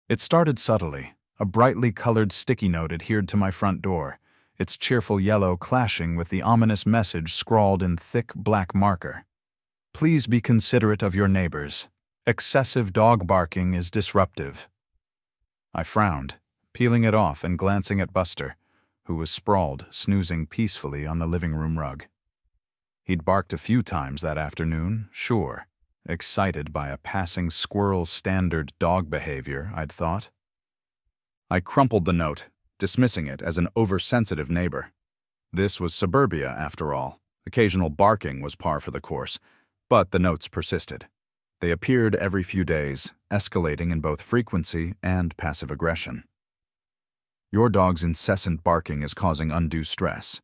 It started subtly. A brightly colored sticky note adhered to my front door, its cheerful yellow clashing with the ominous message scrawled in thick black marker. Please be considerate of your neighbors. Excessive dog barking is disruptive. I frowned, peeling it off and glancing at Buster, who was sprawled, snoozing peacefully on the living room rug. He'd barked a few times that afternoon, sure, excited by a passing squirrel standard dog behavior, I'd thought. I crumpled the note, dismissing it as an oversensitive neighbor. This was suburbia, after all. Occasional barking was par for the course, but the notes persisted. They appeared every few days, escalating in both frequency and passive aggression. Your dog's incessant barking is causing undue stress.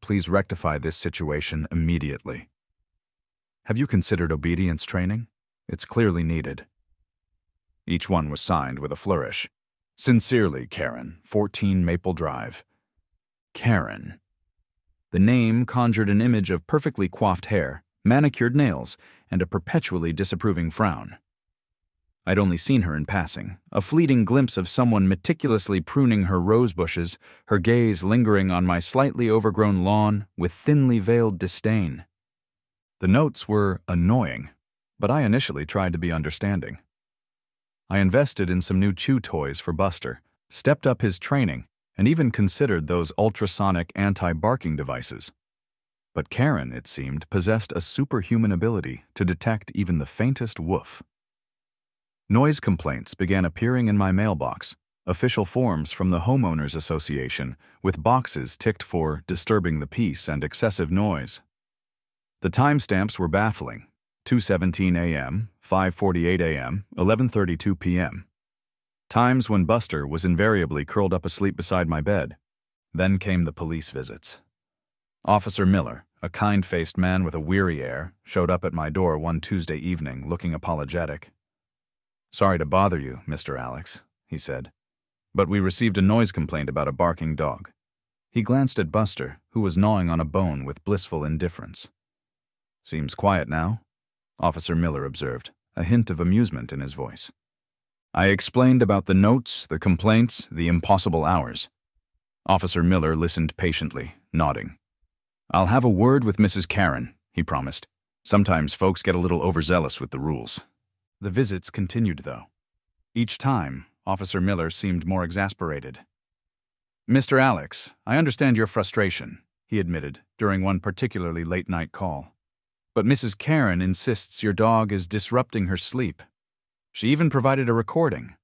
Please rectify this situation immediately. Have you considered obedience training? It's clearly needed. Each one was signed with a flourish. Sincerely, Karen, 14 Maple Drive. Karen. The name conjured an image of perfectly coiffed hair, manicured nails, and a perpetually disapproving frown. I'd only seen her in passing, a fleeting glimpse of someone meticulously pruning her rose bushes, her gaze lingering on my slightly overgrown lawn with thinly veiled disdain. The notes were annoying, but I initially tried to be understanding. I invested in some new chew toys for Buster, stepped up his training, and even considered those ultrasonic anti-barking devices. But Karen, it seemed, possessed a superhuman ability to detect even the faintest woof. Noise complaints began appearing in my mailbox, official forms from the Homeowners Association with boxes ticked for disturbing the peace and excessive noise. The timestamps were baffling: 2:17 a.m., 5:48 a.m., 11:32 p.m. Times when Buster was invariably curled up asleep beside my bed. Then came the police visits. Officer Miller, a kind-faced man with a weary air, showed up at my door one Tuesday evening looking apologetic. "Sorry to bother you, Mr. Alex," he said, "but we received a noise complaint about a barking dog." He glanced at Buster, who was gnawing on a bone with blissful indifference. "Seems quiet now," Officer Miller observed, a hint of amusement in his voice. I explained about the notes, the complaints, the impossible hours. Officer Miller listened patiently, nodding. "I'll have a word with Mrs. Karen," he promised. "Sometimes folks get a little overzealous with the rules." The visits continued, though. Each time, Officer Miller seemed more exasperated. "Mr. Alex, I understand your frustration," he admitted during one particularly late-night call. "But Mrs. Karen insists your dog is disrupting her sleep. She even provided a recording."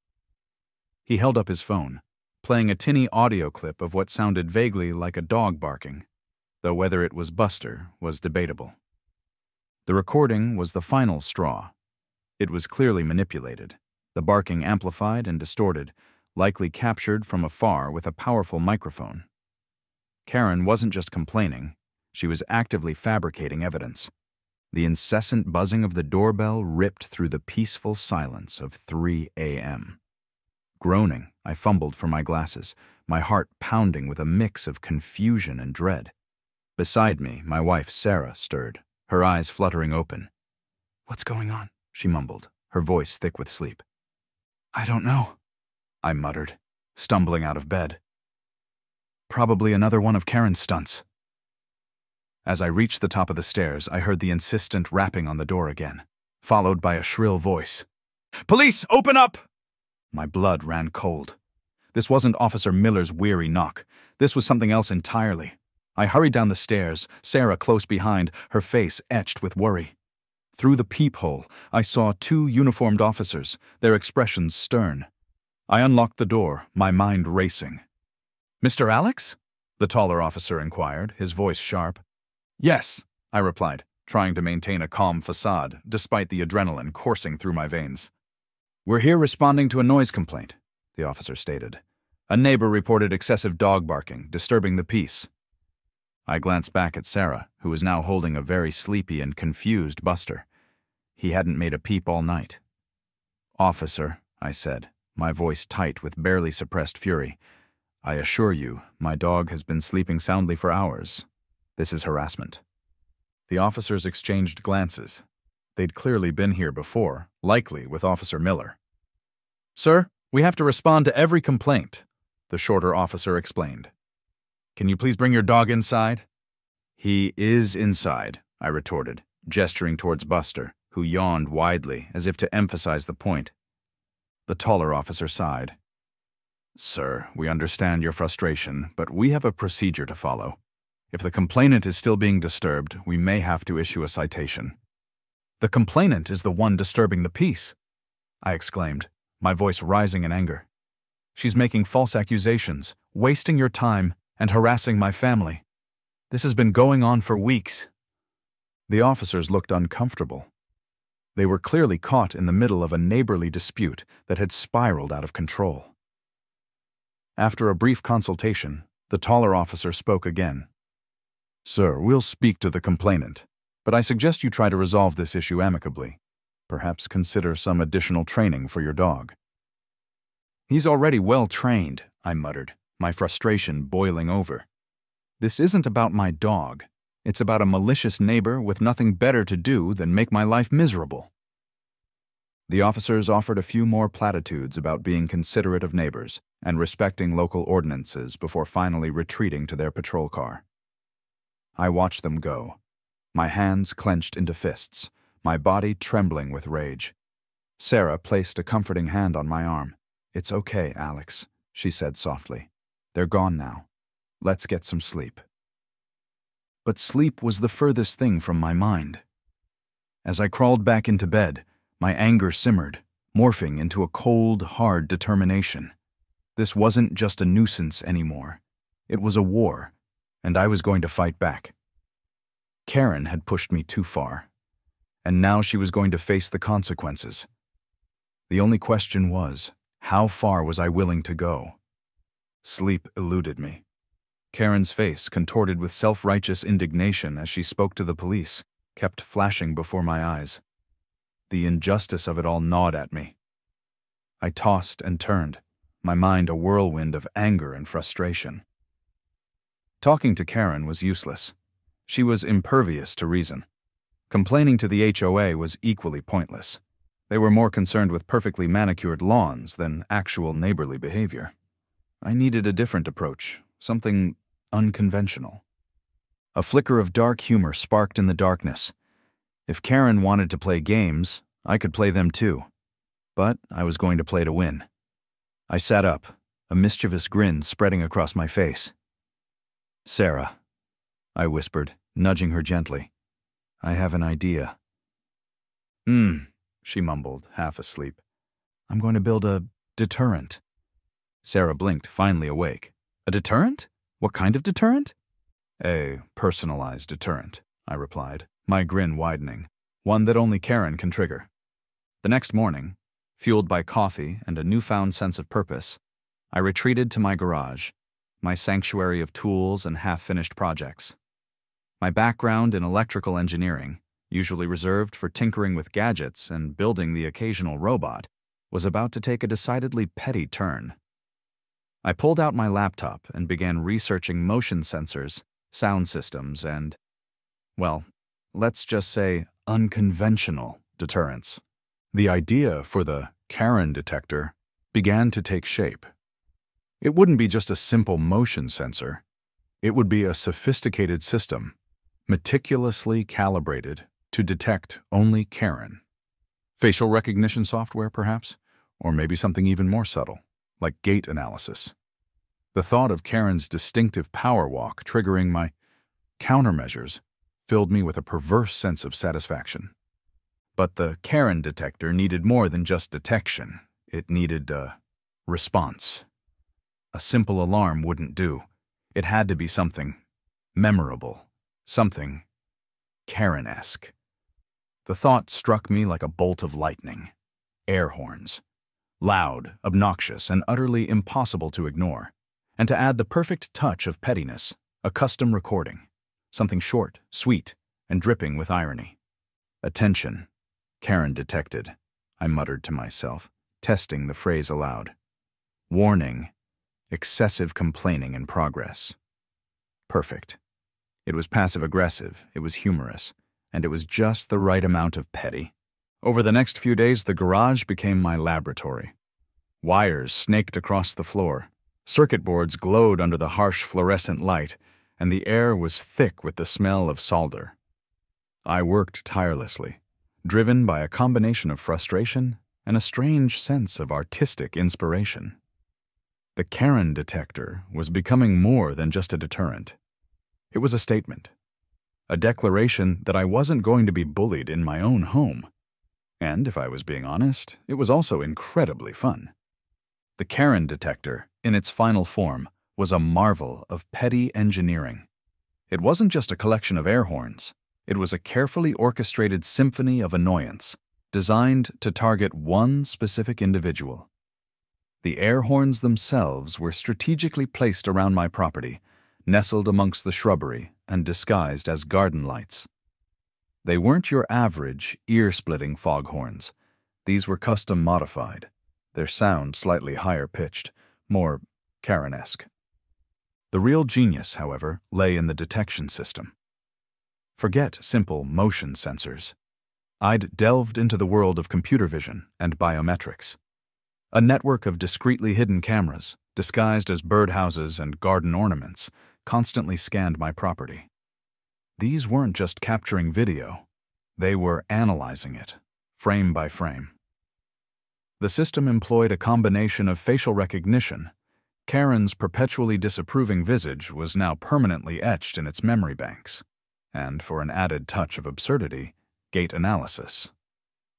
He held up his phone, playing a tinny audio clip of what sounded vaguely like a dog barking, though whether it was Buster was debatable. The recording was the final straw. It was clearly manipulated, the barking amplified and distorted, likely captured from afar with a powerful microphone. Karen wasn't just complaining, she was actively fabricating evidence. The incessant buzzing of the doorbell ripped through the peaceful silence of 3 a.m. Groaning, I fumbled for my glasses, my heart pounding with a mix of confusion and dread. Beside me, my wife, Sarah, stirred, her eyes fluttering open. "What's going on?" she mumbled, her voice thick with sleep. "I don't know," I muttered, stumbling out of bed. "Probably another one of Karen's stunts." As I reached the top of the stairs, I heard the insistent rapping on the door again, followed by a shrill voice. "Police, open up!" My blood ran cold. This wasn't Officer Miller's weary knock. This was something else entirely. I hurried down the stairs, Sarah close behind, her face etched with worry. Through the peephole, I saw 2 uniformed officers, their expressions stern. I unlocked the door, my mind racing. "Mr. Alex?" the taller officer inquired, his voice sharp. "Yes," I replied, trying to maintain a calm facade, despite the adrenaline coursing through my veins. "We're here responding to a noise complaint," the officer stated. "A neighbor reported excessive dog barking, disturbing the peace." I glanced back at Sarah, who was now holding a very sleepy and confused Buster. He hadn't made a peep all night. "Officer," I said, my voice tight with barely suppressed fury, "I assure you, my dog has been sleeping soundly for hours. This is harassment." The officers exchanged glances. They'd clearly been here before, likely with Officer Miller. "Sir, We have to respond to every complaint, the shorter officer explained. Can you please bring your dog inside? He is inside, I retorted, gesturing towards Buster, who yawned widely as if to emphasize the point. The taller officer sighed. Sir, we understand your frustration, but we have a procedure to follow. If the complainant is still being disturbed, we may have to issue a citation. The complainant is the one disturbing the peace, I exclaimed, my voice rising in anger. She's making false accusations, wasting your time, and harassing my family. This has been going on for weeks. The officers looked uncomfortable. They were clearly caught in the middle of a neighborly dispute that had spiraled out of control. After a brief consultation, the taller officer spoke again. Sir, we'll speak to the complainant, but I suggest you try to resolve this issue amicably. Perhaps consider some additional training for your dog. He's already well trained, I muttered, my frustration boiling over. This isn't about my dog. It's about a malicious neighbor with nothing better to do than make my life miserable. The officers offered a few more platitudes about being considerate of neighbors and respecting local ordinances before finally retreating to their patrol car. I watched them go, my hands clenched into fists, my body trembling with rage. Sarah placed a comforting hand on my arm. It's okay, Alex, she said softly. They're gone now. Let's get some sleep. But sleep was the furthest thing from my mind. As I crawled back into bed, my anger simmered, morphing into a cold, hard determination. This wasn't just a nuisance anymore. It was a war, and I was going to fight back. Karen had pushed me too far, and now she was going to face the consequences. The only question was, how far was I willing to go? Sleep eluded me. Karen's face, contorted with self-righteous indignation as she spoke to the police, kept flashing before my eyes. The injustice of it all gnawed at me. I tossed and turned, my mind a whirlwind of anger and frustration. Talking to Karen was useless. She was impervious to reason. Complaining to the HOA was equally pointless. They were more concerned with perfectly manicured lawns than actual neighborly behavior. I needed a different approach, something unconventional. A flicker of dark humor sparked in the darkness. If Karen wanted to play games, I could play them too. But I was going to play to win. I sat up, a mischievous grin spreading across my face. Sarah, I whispered, nudging her gently. I have an idea. She mumbled, half asleep. I'm going to build a deterrent. Sarah blinked, finally awake. A deterrent? What kind of deterrent? A personalized deterrent, I replied, my grin widening, one that only Karen can trigger. The next morning, fueled by coffee and a newfound sense of purpose, I retreated to my garage, my sanctuary of tools and half-finished projects. My background in electrical engineering, usually reserved for tinkering with gadgets and building the occasional robot, was about to take a decidedly petty turn. I pulled out my laptop and began researching motion sensors, sound systems, and, well, let's just say unconventional deterrents. The idea for the Karen detector began to take shape. It wouldn't be just a simple motion sensor. It would be a sophisticated system, meticulously calibrated to detect only Karen. Facial recognition software, perhaps? Or maybe something even more subtle, like gait analysis. The thought of Karen's distinctive power walk triggering my countermeasures filled me with a perverse sense of satisfaction. But the Karen detector needed more than just detection. It needed a response. A simple alarm wouldn't do. It had to be something memorable, something Karen-esque. The thought struck me like a bolt of lightning. Air horns. Loud, obnoxious, and utterly impossible to ignore. And to add the perfect touch of pettiness, a custom recording. Something short, sweet, and dripping with irony. Attention. Karen detected, I muttered to myself, testing the phrase aloud. Warning. Excessive complaining in progress. Perfect. It was passive-aggressive, it was humorous, and it was just the right amount of petty. Over the next few days, the garage became my laboratory. Wires snaked across the floor. Circuit boards glowed under the harsh fluorescent light, and the air was thick with the smell of solder. I worked tirelessly, driven by a combination of frustration and a strange sense of artistic inspiration. The Karen detector was becoming more than just a deterrent. It was a statement, a declaration that I wasn't going to be bullied in my own home. And if I was being honest, it was also incredibly fun. The Karen detector, in its final form, was a marvel of petty engineering. It wasn't just a collection of air horns. It was a carefully orchestrated symphony of annoyance, designed to target one specific individual. The air horns themselves were strategically placed around my property, nestled amongst the shrubbery and disguised as garden lights. They weren't your average, ear-splitting foghorns. These were custom-modified, their sound slightly higher-pitched, more Karen-esque. The real genius, however, lay in the detection system. Forget simple motion sensors. I'd delved into the world of computer vision and biometrics. A network of discreetly hidden cameras, disguised as birdhouses and garden ornaments, constantly scanned my property. These weren't just capturing video. They were analyzing it, frame by frame. The system employed a combination of facial recognition. Karen's perpetually disapproving visage was now permanently etched in its memory banks. And for an added touch of absurdity, gait analysis.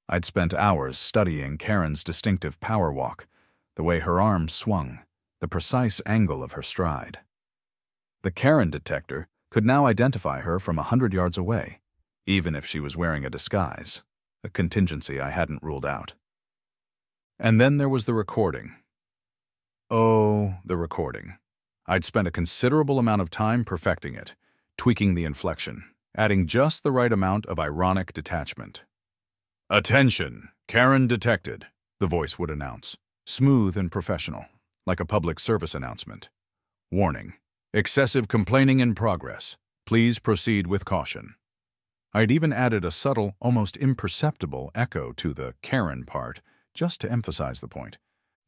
I'd spent hours studying Karen's distinctive power walk, the way her arms swung, the precise angle of her stride. The Karen detector could now identify her from 100 yards away, even if she was wearing a disguise, a contingency I hadn't ruled out. And then there was the recording. Oh, the recording. I'd spent a considerable amount of time perfecting it, tweaking the inflection, adding just the right amount of ironic detachment. "Attention, Karen detected," the voice would announce, smooth and professional, like a public service announcement. "Warning, excessive complaining in progress. Please proceed with caution." I'd even added a subtle, almost imperceptible echo to the Karen part, just to emphasize the point.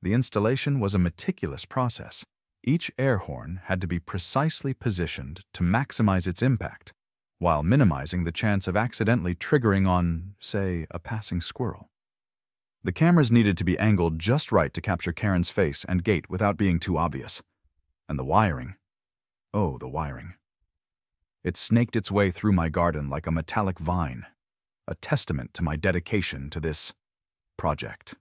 The installation was a meticulous process. Each air horn had to be precisely positioned to maximize its impact, while minimizing the chance of accidentally triggering on, say, a passing squirrel. The cameras needed to be angled just right to capture Karen's face and gait without being too obvious. And the wiring. Oh, the wiring. It snaked its way through my garden like a metallic vine, a testament to my dedication to this project.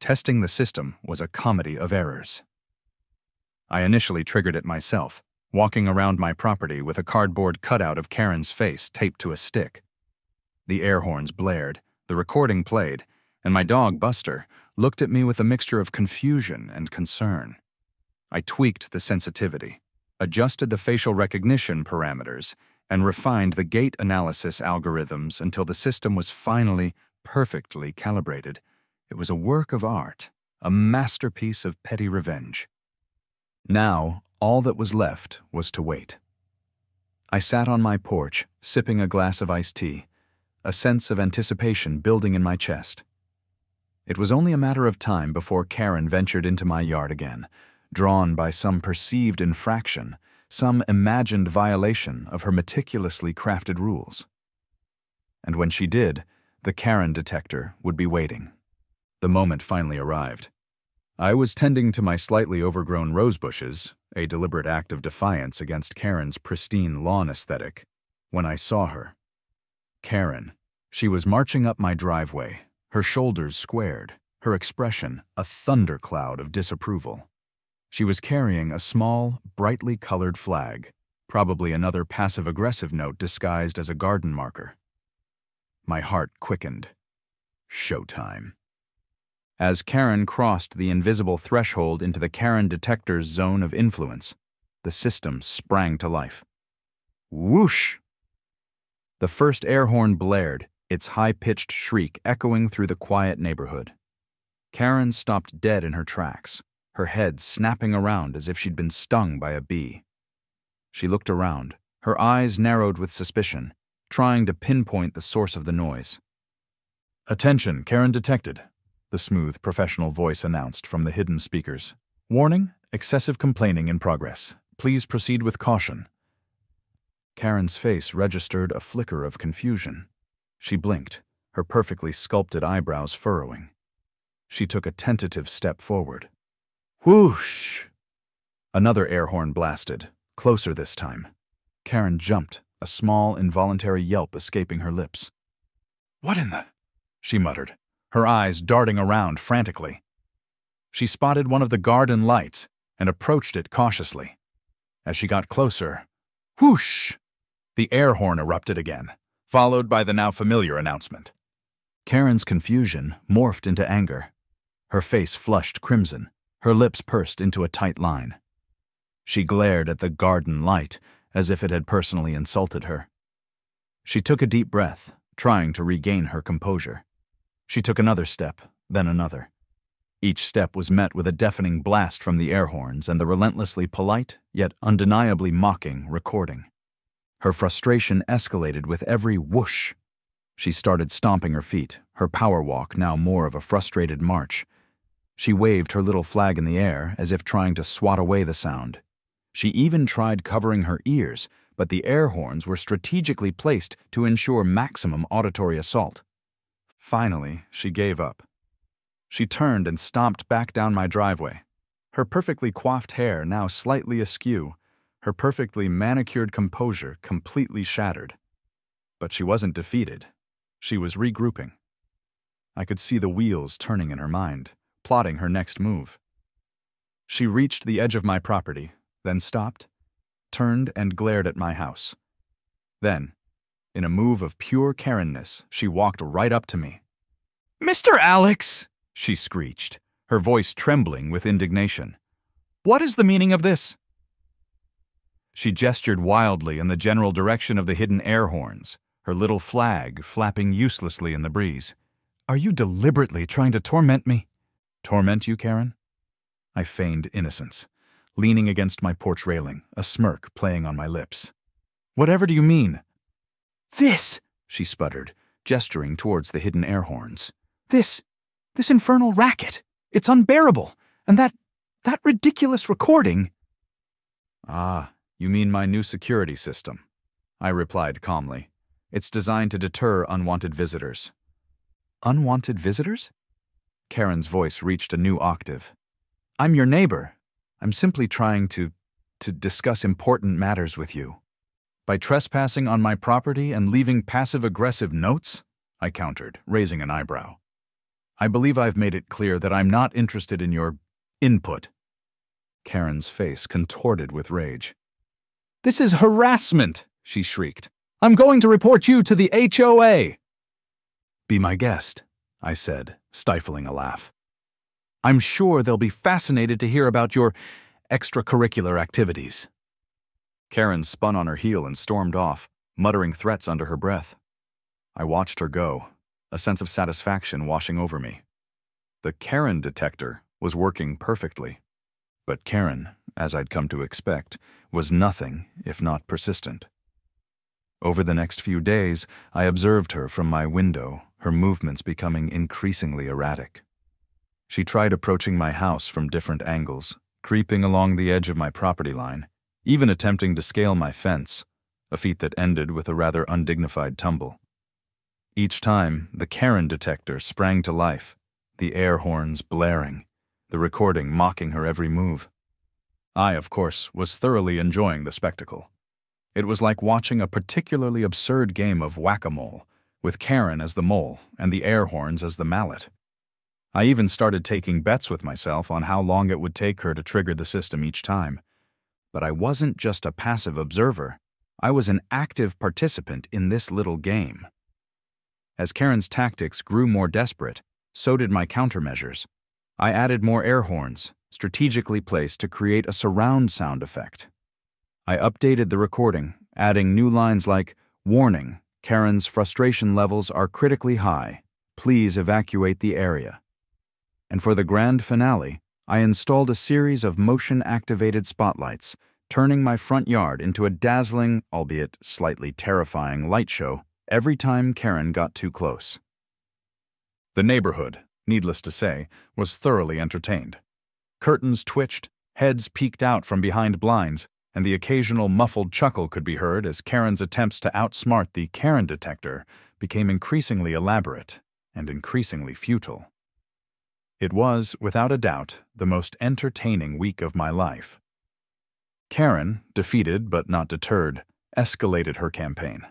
Testing the system was a comedy of errors. I initially triggered it myself, walking around my property with a cardboard cutout of Karen's face taped to a stick. The air horns blared, the recording played, and my dog, Buster, looked at me with a mixture of confusion and concern. I tweaked the sensitivity, adjusted the facial recognition parameters, and refined the gait analysis algorithms until the system was finally perfectly calibrated. It was a work of art, a masterpiece of petty revenge. Now, all that was left was to wait. I sat on my porch, sipping a glass of iced tea, a sense of anticipation building in my chest. It was only a matter of time before Karen ventured into my yard again, drawn by some perceived infraction, some imagined violation of her meticulously crafted rules. And when she did, the Karen detector would be waiting. The moment finally arrived. I was tending to my slightly overgrown rose bushes, a deliberate act of defiance against Karen's pristine lawn aesthetic, when I saw her. Karen. She was marching up my driveway, her shoulders squared, her expression a thundercloud of disapproval. She was carrying a small, brightly colored flag, probably another passive-aggressive note disguised as a garden marker. My heart quickened. Showtime. As Karen crossed the invisible threshold into the Karen detector's zone of influence, the system sprang to life. Whoosh! The first air horn blared, its high-pitched shriek echoing through the quiet neighborhood. Karen stopped dead in her tracks, her head snapping around as if she'd been stung by a bee. She looked around, her eyes narrowed with suspicion, trying to pinpoint the source of the noise. "Attention, Karen detected," the smooth, professional voice announced from the hidden speakers. "Warning, excessive complaining in progress. Please proceed with caution." Karen's face registered a flicker of confusion. She blinked, her perfectly sculpted eyebrows furrowing. She took a tentative step forward. Whoosh! Another air horn blasted, closer this time. Karen jumped, a small, involuntary yelp escaping her lips. "What in the—" she muttered, her eyes darting around frantically. She spotted one of the garden lights and approached it cautiously. As she got closer, whoosh! The air horn erupted again, followed by the now familiar announcement. Karen's confusion morphed into anger. Her face flushed crimson, her lips pursed into a tight line. She glared at the garden light as if it had personally insulted her. She took a deep breath, trying to regain her composure. She took another step, then another. Each step was met with a deafening blast from the air horns and the relentlessly polite, yet undeniably mocking, recording. Her frustration escalated with every whoosh. She started stomping her feet, her power walk now more of a frustrated march. She waved her little flag in the air as if trying to swat away the sound. She even tried covering her ears, but the air horns were strategically placed to ensure maximum auditory assault. Finally, she gave up. She turned and stomped back down my driveway, her perfectly coiffed hair now slightly askew, her perfectly manicured composure completely shattered. But she wasn't defeated. She was regrouping. I could see the wheels turning in her mind, plotting her next move. She reached the edge of my property, then stopped, turned and glared at my house. Then, in a move of pure Karenness, she walked right up to me. "Mr. Alex!" she screeched, her voice trembling with indignation. "What is the meaning of this?" She gestured wildly in the general direction of the hidden air horns, her little flag flapping uselessly in the breeze. "Are you deliberately trying to torment me?" "Torment you, Karen?" I feigned innocence, leaning against my porch railing, a smirk playing on my lips. "Whatever do you mean?" "This," she sputtered, gesturing towards the hidden air horns. This infernal racket. It's unbearable. And that ridiculous recording." "Ah, you mean my new security system," I replied calmly. "It's designed to deter unwanted visitors." "Unwanted visitors?" Karen's voice reached a new octave. "I'm your neighbor. I'm simply trying to discuss important matters with you." "By trespassing on my property and leaving passive-aggressive notes?" I countered, raising an eyebrow. "I believe I've made it clear that I'm not interested in your input." Karen's face contorted with rage. "This is harassment!" she shrieked. "I'm going to report you to the HOA!" "Be my guest," I said, stifling a laugh. "I'm sure they'll be fascinated to hear about your extracurricular activities." Karen spun on her heel and stormed off, muttering threats under her breath. I watched her go, a sense of satisfaction washing over me. The Karen detector was working perfectly. But Karen, as I'd come to expect, was nothing if not persistent. Over the next few days, I observed her from my window, her movements becoming increasingly erratic. She tried approaching my house from different angles, creeping along the edge of my property line, even attempting to scale my fence, a feat that ended with a rather undignified tumble. Each time, the Karen detector sprang to life, the air horns blaring, the recording mocking her every move. I, of course, was thoroughly enjoying the spectacle. It was like watching a particularly absurd game of whack-a-mole, with Karen as the mole and the air horns as the mallet. I even started taking bets with myself on how long it would take her to trigger the system each time. But I wasn't just a passive observer. I was an active participant in this little game. As Karen's tactics grew more desperate, so did my countermeasures. I added more air horns, strategically placed to create a surround sound effect. I updated the recording, adding new lines like, "Warning, Karen's frustration levels are critically high. Please evacuate the area." And for the grand finale, I installed a series of motion-activated spotlights, turning my front yard into a dazzling, albeit slightly terrifying, light show every time Karen got too close. The neighborhood, needless to say, was thoroughly entertained. Curtains twitched, heads peeked out from behind blinds, and the occasional muffled chuckle could be heard as Karen's attempts to outsmart the Karen detector became increasingly elaborate and increasingly futile. It was, without a doubt, the most entertaining week of my life. Karen, defeated but not deterred, escalated her campaign.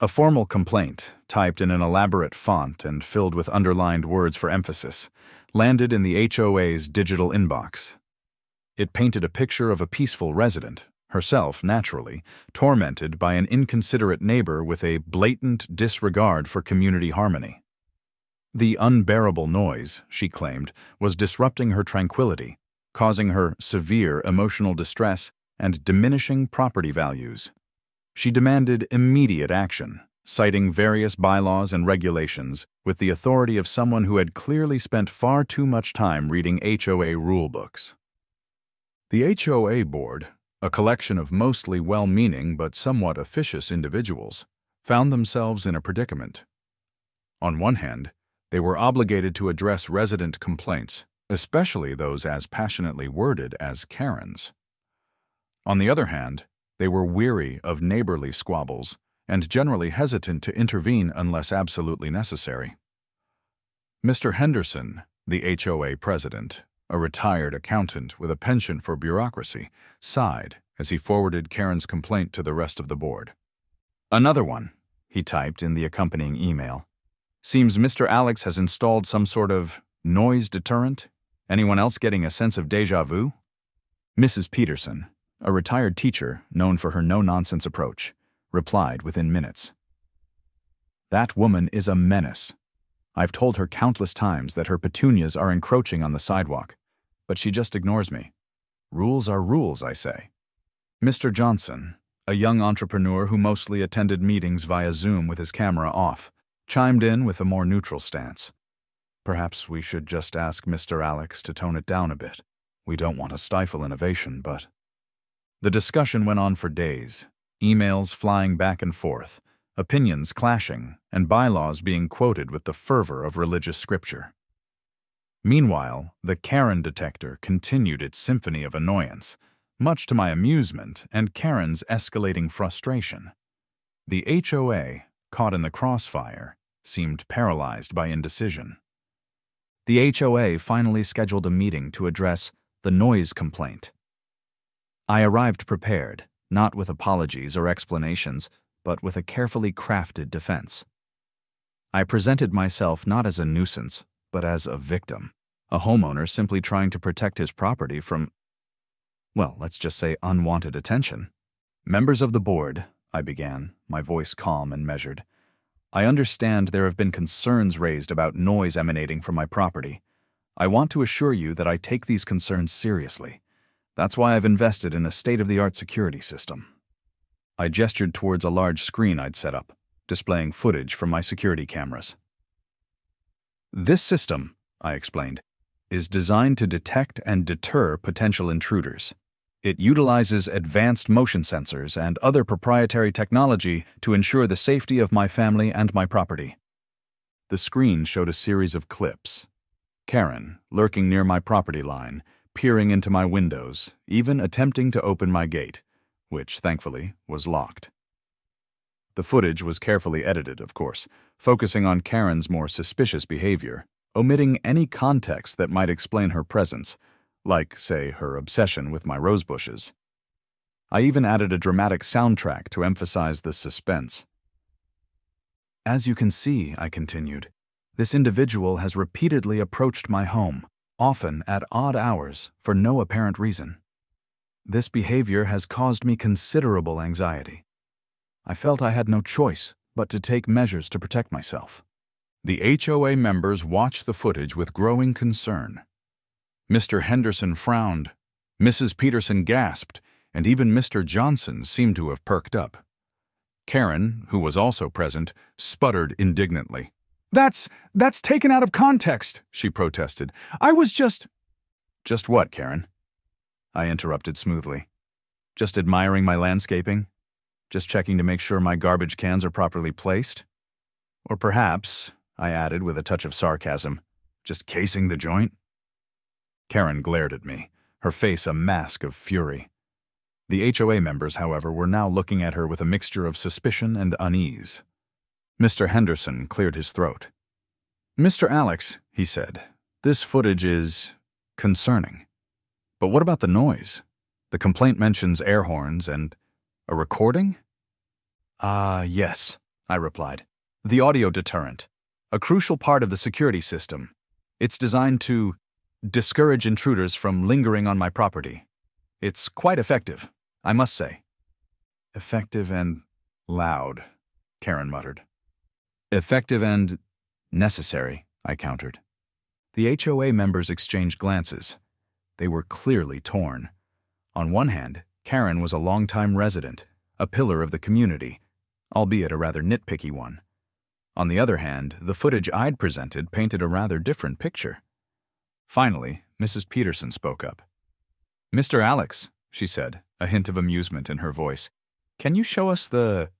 A formal complaint, typed in an elaborate font and filled with underlined words for emphasis, landed in the HOA's digital inbox. It painted a picture of a peaceful resident, herself, naturally, tormented by an inconsiderate neighbor with a blatant disregard for community harmony. The unbearable noise, she claimed, was disrupting her tranquility, causing her severe emotional distress and diminishing property values. She demanded immediate action, citing various bylaws and regulations with the authority of someone who had clearly spent far too much time reading HOA rulebooks. The HOA board, a collection of mostly well-meaning but somewhat officious individuals, found themselves in a predicament. On one hand, they were obligated to address resident complaints, especially those as passionately worded as Karen's. On the other hand, they were weary of neighborly squabbles and generally hesitant to intervene unless absolutely necessary. Mr. Henderson, the HOA president, a retired accountant with a penchant for bureaucracy, sighed as he forwarded Karen's complaint to the rest of the board. "Another one," he typed in the accompanying email. "Seems Mr. Alex has installed some sort of noise deterrent. Anyone else getting a sense of déjà vu?" Mrs. Peterson, a retired teacher known for her no-nonsense approach, replied within minutes. "That woman is a menace. I've told her countless times that her petunias are encroaching on the sidewalk, but she just ignores me. Rules are rules, I say." Mr. Johnson, a young entrepreneur who mostly attended meetings via Zoom with his camera off, chimed in with a more neutral stance. "Perhaps we should just ask Mr. Alex to tone it down a bit. We don't want to stifle innovation, but—" The discussion went on for days, emails flying back and forth, opinions clashing, and bylaws being quoted with the fervor of religious scripture. Meanwhile, the Karen detector continued its symphony of annoyance, much to my amusement and Karen's escalating frustration. The HOA, caught in the crossfire, seemed paralyzed by indecision. The HOA finally scheduled a meeting to address the noise complaint. I arrived prepared, not with apologies or explanations, but with a carefully crafted defense. I presented myself not as a nuisance, but as a victim, a homeowner simply trying to protect his property from, well, let's just say unwanted attention. "Members of the board," I began, my voice calm and measured, "I understand there have been concerns raised about noise emanating from my property. I want to assure you that I take these concerns seriously. That's why I've invested in a state-of-the-art security system." I gestured towards a large screen I'd set up, displaying footage from my security cameras. "This system," I explained, "is designed to detect and deter potential intruders. It utilizes advanced motion sensors and other proprietary technology to ensure the safety of my family and my property." The screen showed a series of clips. Karen, lurking near my property line, peering into my windows, even attempting to open my gate, which, thankfully, was locked. The footage was carefully edited, of course, focusing on Karen's more suspicious behavior, omitting any context that might explain her presence, like, say, her obsession with my rose bushes. I even added a dramatic soundtrack to emphasize the suspense. "As you can see," I continued, "this individual has repeatedly approached my home, often at odd hours, for no apparent reason. This behavior has caused me considerable anxiety. I felt I had no choice but to take measures to protect myself." The HOA members watched the footage with growing concern. Mr. Henderson frowned, Mrs. Peterson gasped, and even Mr. Johnson seemed to have perked up. Karen, who was also present, sputtered indignantly. That's taken out of context," she protested. "I was just—" "Just what, Karen?" I interrupted smoothly. "Just admiring my landscaping? Just checking to make sure my garbage cans are properly placed? Or perhaps," I added with a touch of sarcasm, Just casing the joint?" Karen glared at me, her face a mask of fury. The HOA members, however, were now looking at her with a mixture of suspicion and unease. Mr. Henderson cleared his throat. "Mr. Alex," he said, "this footage is concerning. But what about the noise? The complaint mentions air horns and a recording?" Yes," I replied. "The audio deterrent, a crucial part of the security system. It's designed to discourage intruders from lingering on my property. It's quite effective, I must say." "Effective and loud," Karen muttered. "Effective and necessary," I countered. The HOA members exchanged glances. They were clearly torn. On one hand, Karen was a longtime resident, a pillar of the community, albeit a rather nitpicky one. On the other hand, the footage I'd presented painted a rather different picture. Finally, Mrs. Peterson spoke up. "Mr. Alex," she said, a hint of amusement in her voice, "can you show us the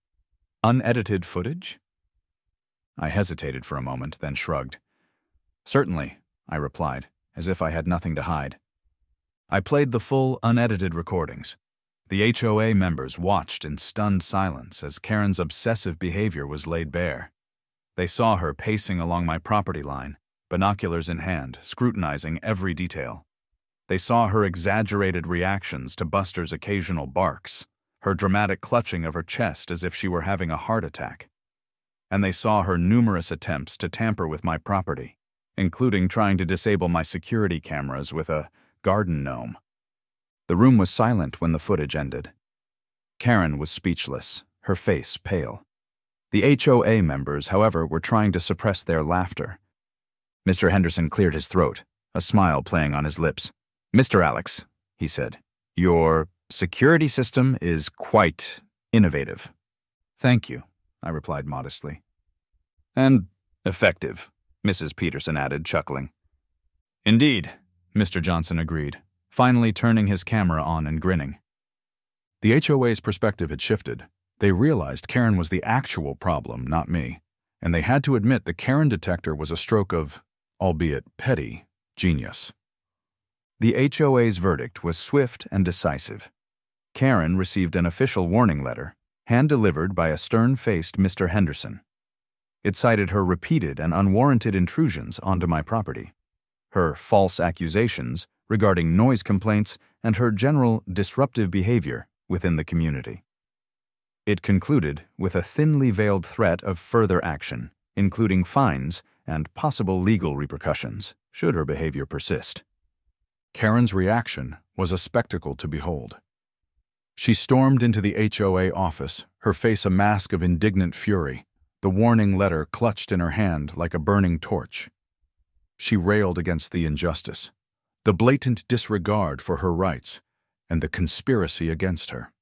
unedited footage?" I hesitated for a moment, then shrugged. "Certainly," I replied, as if I had nothing to hide. I played the full, unedited recordings. The HOA members watched in stunned silence as Karen's obsessive behavior was laid bare. They saw her pacing along my property line, binoculars in hand, scrutinizing every detail. They saw her exaggerated reactions to Buster's occasional barks, her dramatic clutching of her chest as if she were having a heart attack. And they saw her numerous attempts to tamper with my property, including trying to disable my security cameras with a garden gnome. The room was silent when the footage ended. Karen was speechless, her face pale. The HOA members, however, were trying to suppress their laughter. Mr. Henderson cleared his throat, a smile playing on his lips. "Mr. Alex," he said, "your security system is quite innovative." "Thank you," I replied modestly. "And effective," Mrs. Peterson added, chuckling. "Indeed," Mr. Johnson agreed, finally turning his camera on and grinning. The HOA's perspective had shifted. They realized Karen was the actual problem, not me, and they had to admit the Karen detector was a stroke of, albeit petty, genius. The HOA's verdict was swift and decisive. Karen received an official warning letter, hand-delivered by a stern-faced Mr. Henderson. It cited her repeated and unwarranted intrusions onto my property, her false accusations regarding noise complaints, and her general disruptive behavior within the community. It concluded with a thinly veiled threat of further action, including fines and possible legal repercussions, should her behavior persist. Karen's reaction was a spectacle to behold. She stormed into the HOA office, her face a mask of indignant fury, the warning letter clutched in her hand like a burning torch. She railed against the injustice, the blatant disregard for her rights, and the conspiracy against her.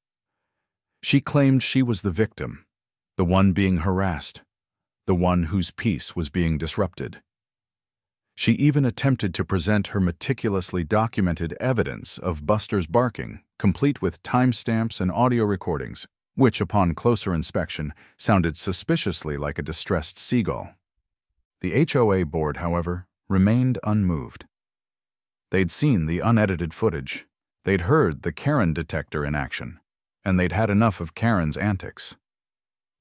She claimed she was the victim, the one being harassed, the one whose peace was being disrupted. She even attempted to present her meticulously documented evidence of Buster's barking, complete with timestamps and audio recordings, which, upon closer inspection, sounded suspiciously like a distressed seagull. The HOA board, however, remained unmoved. They'd seen the unedited footage, they'd heard the Karen detector in action, and they'd had enough of Karen's antics.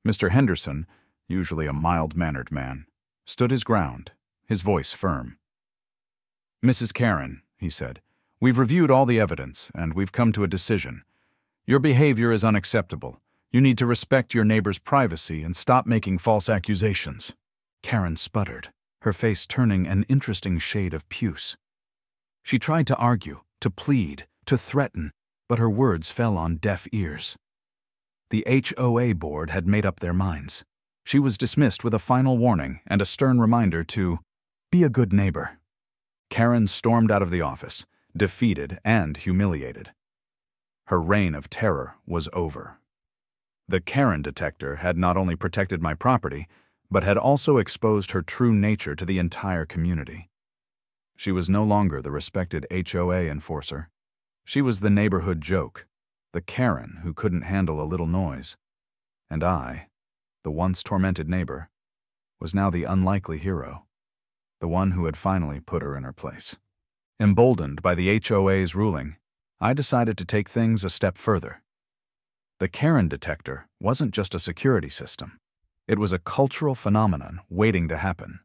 Mr. Henderson, usually a mild-mannered man, stood his ground, his voice firm. "Mrs. Karen," he said, "we've reviewed all the evidence, and we've come to a decision. Your behavior is unacceptable. You need to respect your neighbor's privacy and stop making false accusations." Karen sputtered, her face turning an interesting shade of puce. She tried to argue, to plead, to threaten, but her words fell on deaf ears. The HOA board had made up their minds. She was dismissed with a final warning and a stern reminder to be a good neighbor. Karen stormed out of the office, defeated and humiliated. Her reign of terror was over. The Karen detector had not only protected my property, but had also exposed her true nature to the entire community. She was no longer the respected HOA enforcer. She was the neighborhood joke, the Karen who couldn't handle a little noise. And I, the once tormented neighbor, was now the unlikely hero. the one who had finally put her in her place. Emboldened by the HOA's ruling, I decided to take things a step further. The Karen detector wasn't just a security system. It was a cultural phenomenon waiting to happen.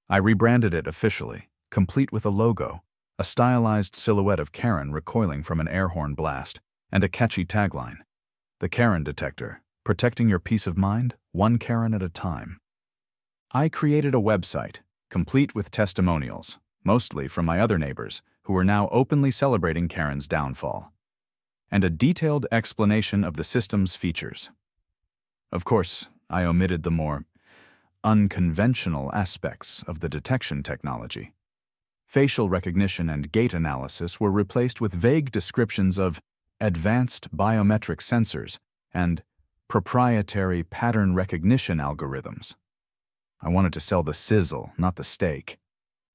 I rebranded it officially, complete with a logo, a stylized silhouette of Karen recoiling from an Airhorn blast, and a catchy tagline: "The Karen detector, protecting your peace of mind, one Karen at a time." I created a website, complete with testimonials, mostly from my other neighbors, who were now openly celebrating Karen's downfall, and a detailed explanation of the system's features. Of course, I omitted the more unconventional aspects of the detection technology. Facial recognition and gait analysis were replaced with vague descriptions of advanced biometric sensors and proprietary pattern recognition algorithms. I wanted to sell the sizzle, not the steak.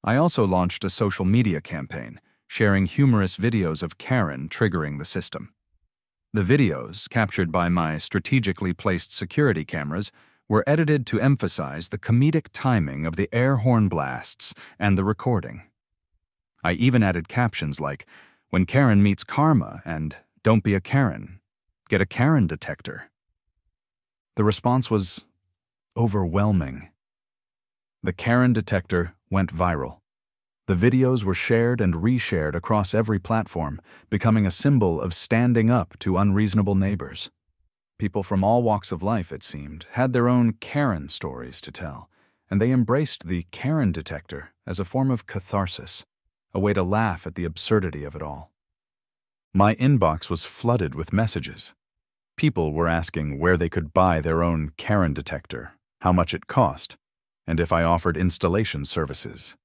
I also launched a social media campaign, sharing humorous videos of Karen triggering the system. The videos, captured by my strategically placed security cameras, were edited to emphasize the comedic timing of the Airhorn blasts and the recording. I even added captions like, "When Karen meets karma," and "Don't be a Karen. Get a Karen detector." The response was overwhelming. The Karen detector went viral. The videos were shared and reshared across every platform, becoming a symbol of standing up to unreasonable neighbors. People from all walks of life, it seemed, had their own Karen stories to tell, and they embraced the Karen detector as a form of catharsis, a way to laugh at the absurdity of it all. My inbox was flooded with messages. People were asking where they could buy their own Karen detector, how much it cost, and if I offered installation services.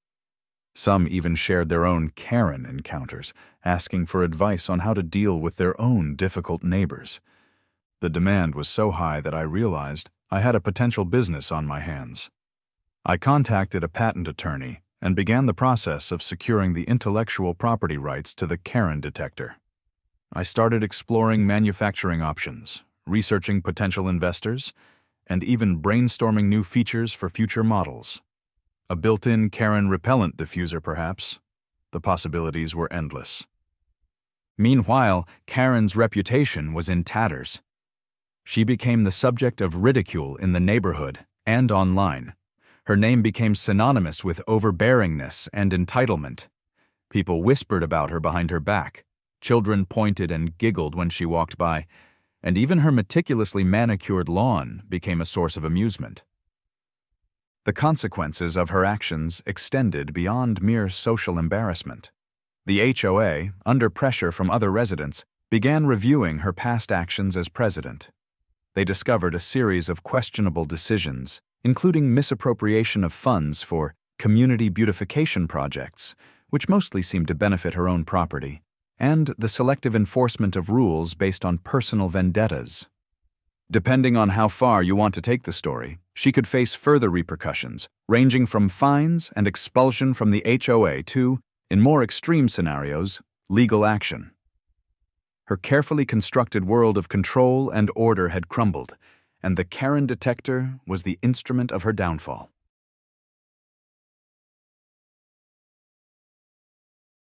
Some even shared their own Karen encounters, asking for advice on how to deal with their own difficult neighbors. The demand was so high that I realized I had a potential business on my hands. I contacted a patent attorney and began the process of securing the intellectual property rights to the Karen detector. I started exploring manufacturing options, researching potential investors, and even brainstorming new features for future models. A built-in Karen repellent diffuser, perhaps. The possibilities were endless. Meanwhile, Karen's reputation was in tatters. She became the subject of ridicule in the neighborhood and online. Her name became synonymous with overbearingness and entitlement. People whispered about her behind her back. Children pointed and giggled when she walked by, and even her meticulously manicured lawn became a source of amusement. The consequences of her actions extended beyond mere social embarrassment. The HOA, under pressure from other residents, began reviewing her past actions as president. They discovered a series of questionable decisions, including misappropriation of funds for community beautification projects, which mostly seemed to benefit her own property, and the selective enforcement of rules based on personal vendettas. Depending on how far you want to take the story, she could face further repercussions, ranging from fines and expulsion from the HOA to, in more extreme scenarios, legal action. Her carefully constructed world of control and order had crumbled, and the Karen detector was the instrument of her downfall.